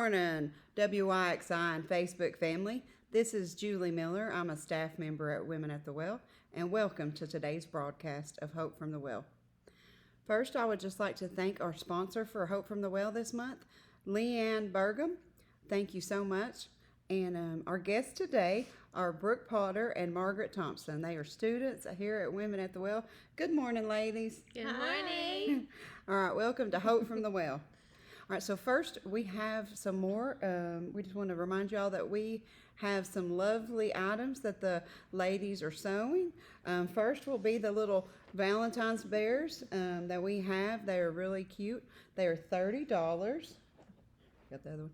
Morning, WYXI and Facebook family. This is Julie Miller. I'm a staff member at Women at the Well, and welcome to today's broadcast of Hope from the Well. First, I would just like to thank our sponsor for Hope from the Well this month, Leanne Burgum. Thank you so much. And our guests today are Brooke Potter and Margaret Thompson. They are students here at Women at the Well. Good morning, ladies. Good morning. All right, welcome to Hope from the Well. All right, so first we have some more. We just want to remind y'all that we have some lovely items that the ladies are sewing. First will be the little Valentine's bears that we have. They are really cute. They are $30. Got the other one.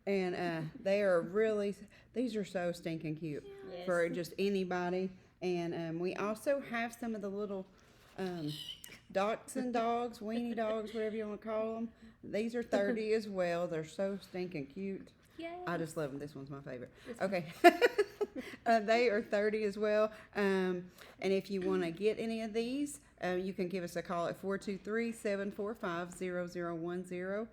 And they are really, these are so stinking cute for just anybody. And we also have some of the little dachshund dogs, weenie dogs, whatever you want to call them. These are 30 as well. They're so stinking cute. Yay. I just love them. This one's my favorite. Okay. They are 30 as well. And if you want to get any of these, you can give us a call at 423-745-0010.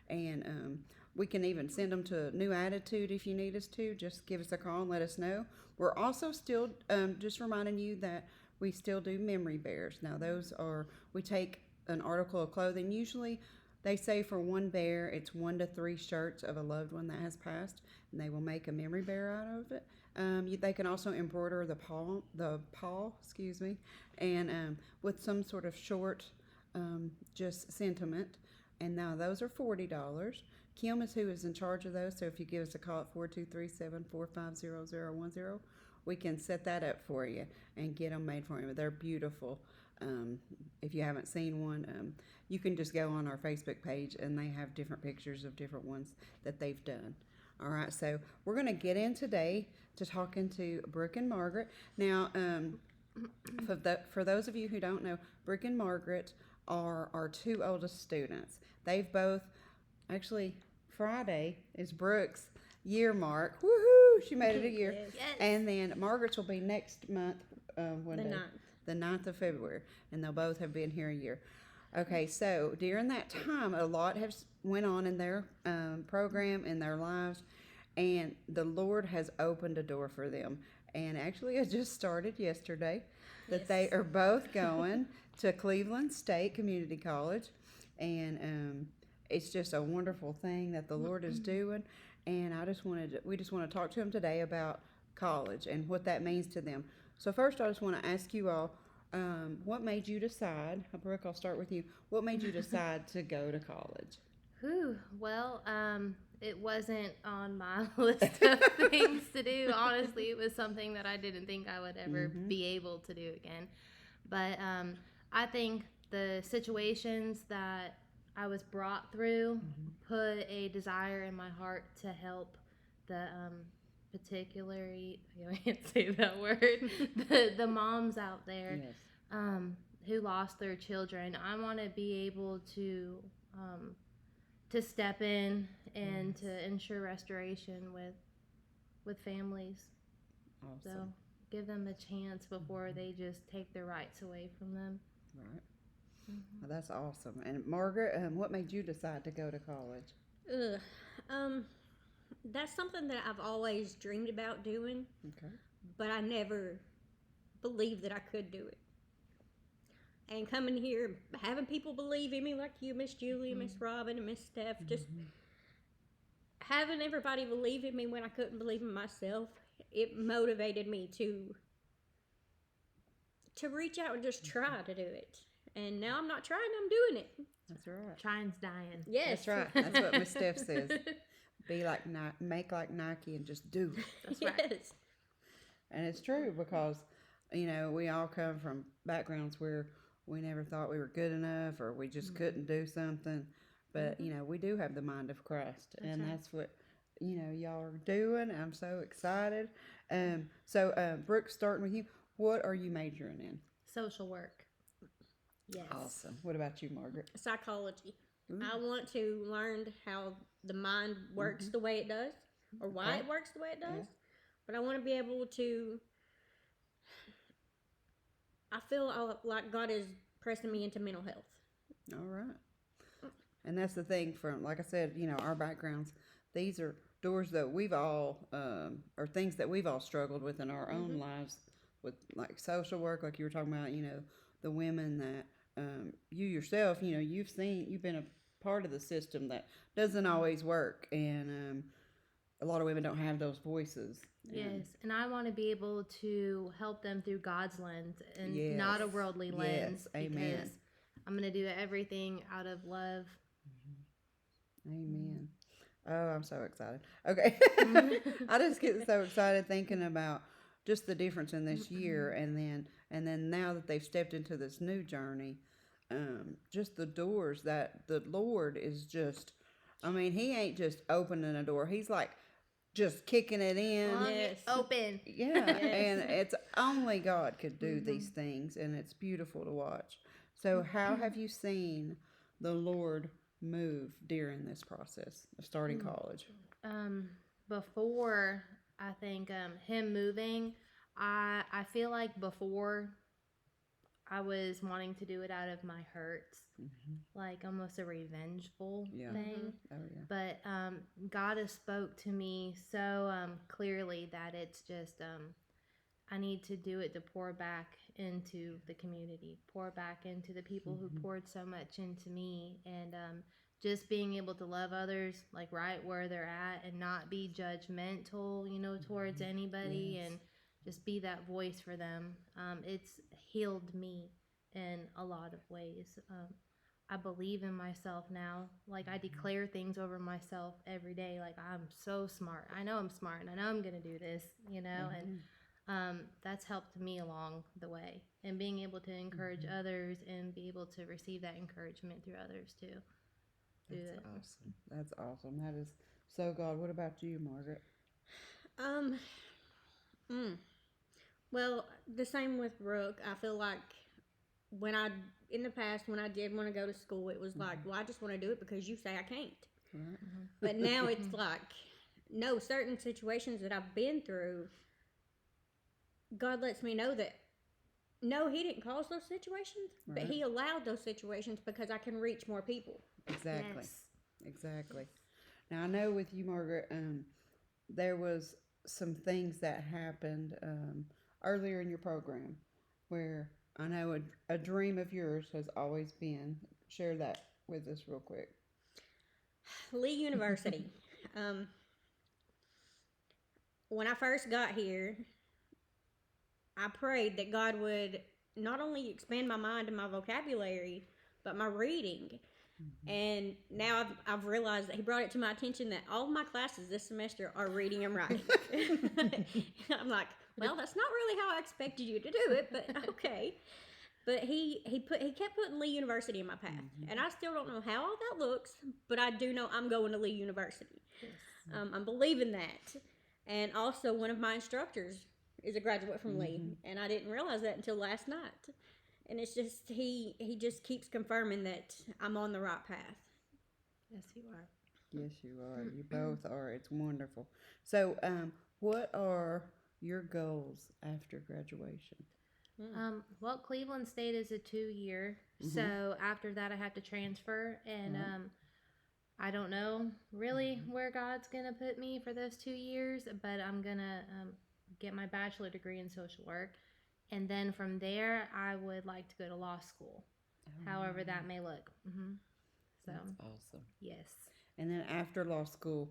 And we can even send them to New Attitude if you need us to. Just give us a call and let us know. We're also still just reminding you that we still do memory bears. Now, those are, we take an article of clothing. Usually, they say for one bear, it's 1 to 3 shirts of a loved one that has passed, and they will make a memory bear out of it. They can also embroider the paw, and with some sort of short, just sentiment. And now those are $40. Kim is who is in charge of those. So if you give us a call at 423-745-0010, we can set that up for you and get them made for you. They're beautiful. If you haven't seen one, you can just go on our Facebook page and they have different pictures of different ones that they've done. All right, so we're going to get in today to talking to Brooke and Margaret. Now, for those of you who don't know, Brooke and Margaret are our 2 oldest students. They've both, actually, Friday is Brooke's year mark. Woohoo! She made it a year. Yes. And then Margaret's will be next month. The 9th of February, and they'll both have been here a year. Okay, so during that time, a lot has went on in their program, in their lives, and the Lord has opened a door for them. And actually, it just started yesterday that they are both going to Cleveland State Community College, and it's just a wonderful thing that the Lord is doing. And we just want to talk to them today about college and what that means to them. So first, I just want to ask you all, what made you decide, Brooke, I'll start with you. What made you decide to go to college? Well, it wasn't on my list of things to do. Honestly, it was something that I didn't think I would ever be able to do again. But I think the situations that I was brought through put a desire in my heart to help the particularly, I can't say that word, the moms out there who lost their children. I want to be able to step in and to ensure restoration with families. Awesome. So give them a chance before they just take their rights away from them. Right. Well, that's awesome. And Margaret, what made you decide to go to college? That's something that I've always dreamed about doing, but I never believed that I could do it. And coming here, having people believe in me like you, Miss Julie, and Miss Robin, and Miss Steph, just having everybody believe in me when I couldn't believe in myself, it motivated me to reach out and just try to do it. And now I'm not trying, I'm doing it. That's right. Trying's dying. Yes. That's right. That's what Miss Steph says. Make like Nike and just do it. That's right. Yes. And it's true because, we all come from backgrounds where we never thought we were good enough or we just couldn't do something. But, we do have the mind of Christ. That's right. That's what, y'all are doing. I'm so excited. So, Brooke, starting with you, what are you majoring in? Social work. Yes. Awesome. What about you, Margaret? Psychology. Ooh. I want to learn how the mind works the way it does, or why it works the way it does. Yeah. But I want to be able to. I feel like God is pressing me into mental health. All right. And that's the thing from, like I said, our backgrounds, these are doors that we've all, or things that we've all struggled with in our own lives, with like social work, like you were talking about, the women that you yourself, you've been a part of the system that doesn't always work, and a lot of women don't have those voices. Yes, and I want to be able to help them through God's lens and Yes. not a worldly lens. Yes. Amen. Because I'm going to do everything out of love. Amen. Oh, I'm so excited. Okay. I just get so excited thinking about just the difference in this year, and then now that they've stepped into this new journey, just the doors that the Lord is just, I mean, he ain't just opening a door. He's like just kicking it in. Yes. Open. Yeah. And it's only God could do these things, and it's beautiful to watch. So how have you seen the Lord move during this process of starting college? Before, I think him moving, I feel like before I was wanting to do it out of my hurts, like almost a revengeful thing. Oh yeah. But God has spoke to me so clearly that it's just I need to do it to pour back into the community, pour back into the people who poured so much into me, and just being able to love others like right where they're at and not be judgmental, towards anybody, and just be that voice for them. It's healed me in a lot of ways. I believe in myself now. Like, I declare things over myself every day. Like, I'm so smart. I know I'm smart, and I know I'm going to do this, and that's helped me along the way. And being able to encourage others and be able to receive that encouragement through others, too. That's awesome. That's awesome. That is so God. What about you, Margaret? Well, the same with Brooke. I feel like in the past, when I did want to go to school, it was like, well, I just want to do it because you say I can't. Right. But now it's like, no, certain situations that I've been through, God lets me know that, no, he didn't cause those situations, but he allowed those situations because I can reach more people. Exactly. Yes. Exactly. Now, I know with you, Margaret, there was some things that happened earlier in your program where I know a dream of yours has always been. Share that with us real quick. Lee University. When I first got here, I prayed that God would not only expand my mind and my vocabulary, but my reading. And now I've realized that he brought it to my attention that all of my classes this semester are reading and writing. I'm like, well, that's not really how I expected you to do it, but okay. But he kept putting Lee University in my path, and I still don't know how all that looks, but I do know I'm going to Lee University. Yes. I'm believing that, and also one of my instructors is a graduate from Lee, and I didn't realize that until last night. And it's just he just keeps confirming that I'm on the right path. Yes, you are. Yes, you are. You both are. It's wonderful. So, what are your goals after graduation? Well, Cleveland State is a 2-year, so after that I have to transfer, and I don't know really where God's gonna put me for those 2 years, but I'm gonna get my bachelor degree in social work, and then from there I would like to go to law school, however that may look. So that's awesome. Yes. And then after law school,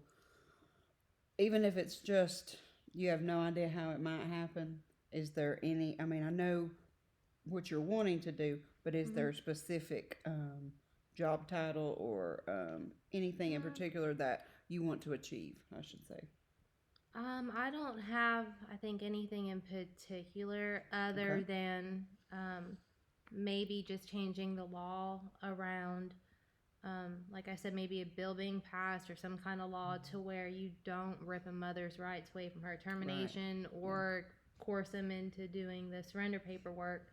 even if it's just you have no idea how it might happen, is there any, I mean, I know what you're wanting to do, but is there a specific job title or anything in particular that you want to achieve, I should say? I don't have, I think, anything in particular other than maybe just changing the law around, like I said, maybe a bill being passed or some kind of law to where you don't rip a mother's rights away from her termination or coerce them into doing the surrender paperwork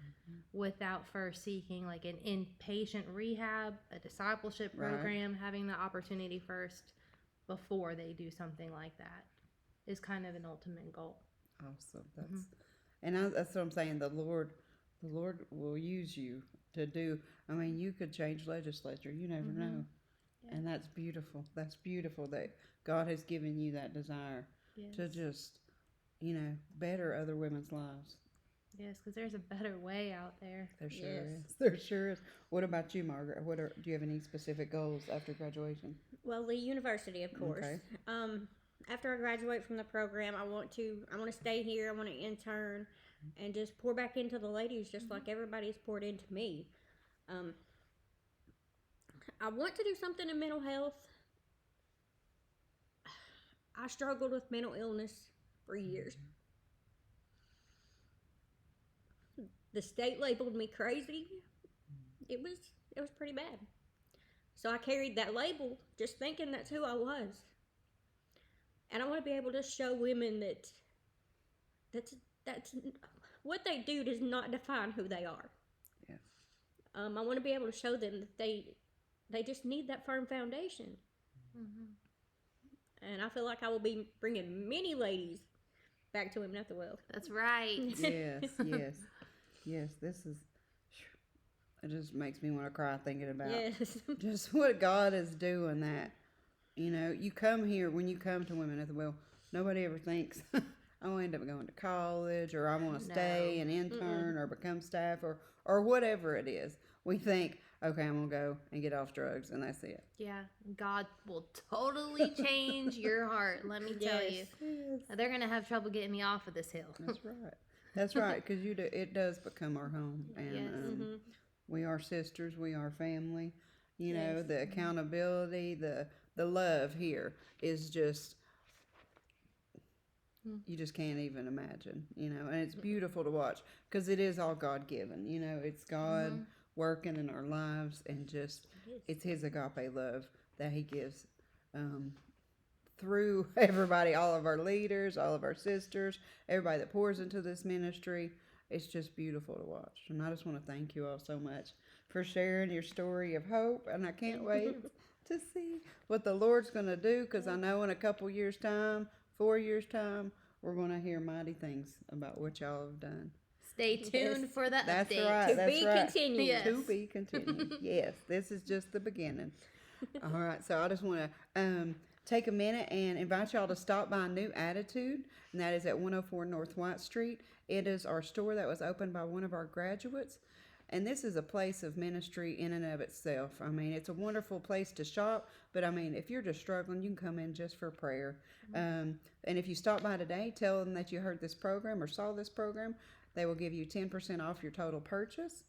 without first seeking like an inpatient rehab, a discipleship program, having the opportunity first before they do something like that is kind of an ultimate goal. Awesome. That's what I'm saying. The Lord will use you to do. I mean, you could change legislature. You never know. And that's beautiful. That's beautiful that God has given you that desire to just, better other women's lives. Yes, because there's a better way out there. There sure is. There sure is. What about you, Margaret? Do you have any specific goals after graduation? Well, the university, of course. Okay. After I graduate from the program, I want to stay here. I want to intern and just pour back into the ladies, just like everybody's poured into me. I want to do something in mental health. I struggled with mental illness for years. The state labeled me crazy. It was pretty bad. So I carried that label just thinking that's who I was. And I want to be able to show women that's what they do does not define who they are. Yes. I want to be able to show them that they just need that firm foundation. Mm-hmm. And I feel like I will be bringing many ladies back to Women at the Well. That's right. Yes, this is, it just makes me want to cry thinking about yes. just what God is doing. That, you come here, when you come to Women at the Well, nobody ever thinks, I will end up going to college, or I want to stay and intern or become staff or whatever it is. We think, okay, I'm going to go and get off drugs, and that's it. Yeah, God will totally change your heart, let me tell you. Yes. They're going to have trouble getting me off of this hill. That's right. That's right, because it does become our home, and we are sisters, we are family. The accountability, the love here is just, you just can't even imagine, and it's beautiful to watch because it is all God given. It's God working in our lives, and just it's His agape love that He gives through everybody, all of our leaders, all of our sisters, everybody that pours into this ministry. It's just beautiful to watch. And I just want to thank you all so much for sharing your story of hope. And I can't wait to see what the Lord's going to do, because I know in a couple years' time, 4 years' time, we're going to hear mighty things about what y'all have done. Stay tuned for that That's update. right. To be continued. Yes. To be continued. Yes, this is just the beginning. All right, so I just want to take a minute and invite y'all to stop by New Attitude, and that is at 104 North White Street. It is our store that was opened by one of our graduates, and this is a place of ministry in and of itself. I mean, it's a wonderful place to shop, but I mean, if you're just struggling, you can come in just for prayer. And if you stop by today, tell them that you heard this program or saw this program. They will give you 10% off your total purchase.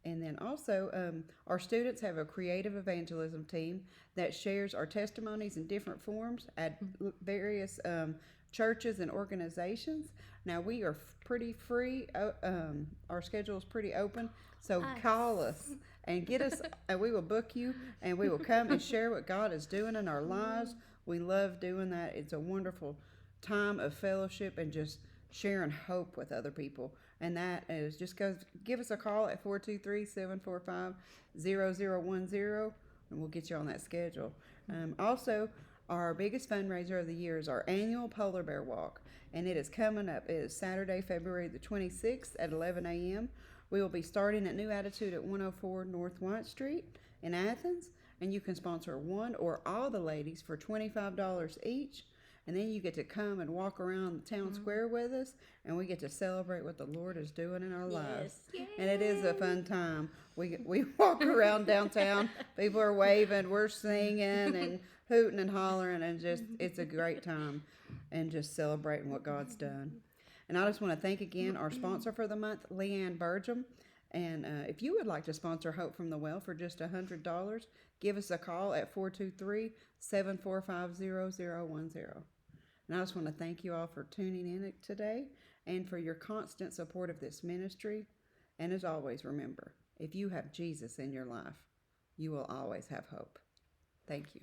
And then also, our students have a creative evangelism team that shares our testimonies in different forms at various churches and organizations. Now, we are pretty free. Our schedule is pretty open. So call us and get us, and we will book you, and we will come and share what God is doing in our lives. We love doing that. It's a wonderful time of fellowship and just sharing hope with other people. And that is just give us a call at 423-745-0010, and we'll get you on that schedule. Also, our biggest fundraiser of the year is our annual Polar Bear Walk, and it is coming up. It is Saturday, February the 26th at 11 a.m. We will be starting at New Attitude at 104 North White Street in Athens, and you can sponsor one or all the ladies for $25 each. And then you get to come and walk around the town square with us, and we get to celebrate what the Lord is doing in our lives. Yay. And it is a fun time. We walk around downtown. People are waving. We're singing and hooting and hollering, and just it's a great time, and just celebrating what God's done. And I just want to thank again our sponsor for the month, Leanne Burgum. And if you would like to sponsor Hope from the Well for just $100, give us a call at 423-745-0010. And I just want to thank you all for tuning in today and for your constant support of this ministry. And as always, remember, if you have Jesus in your life, you will always have hope. Thank you.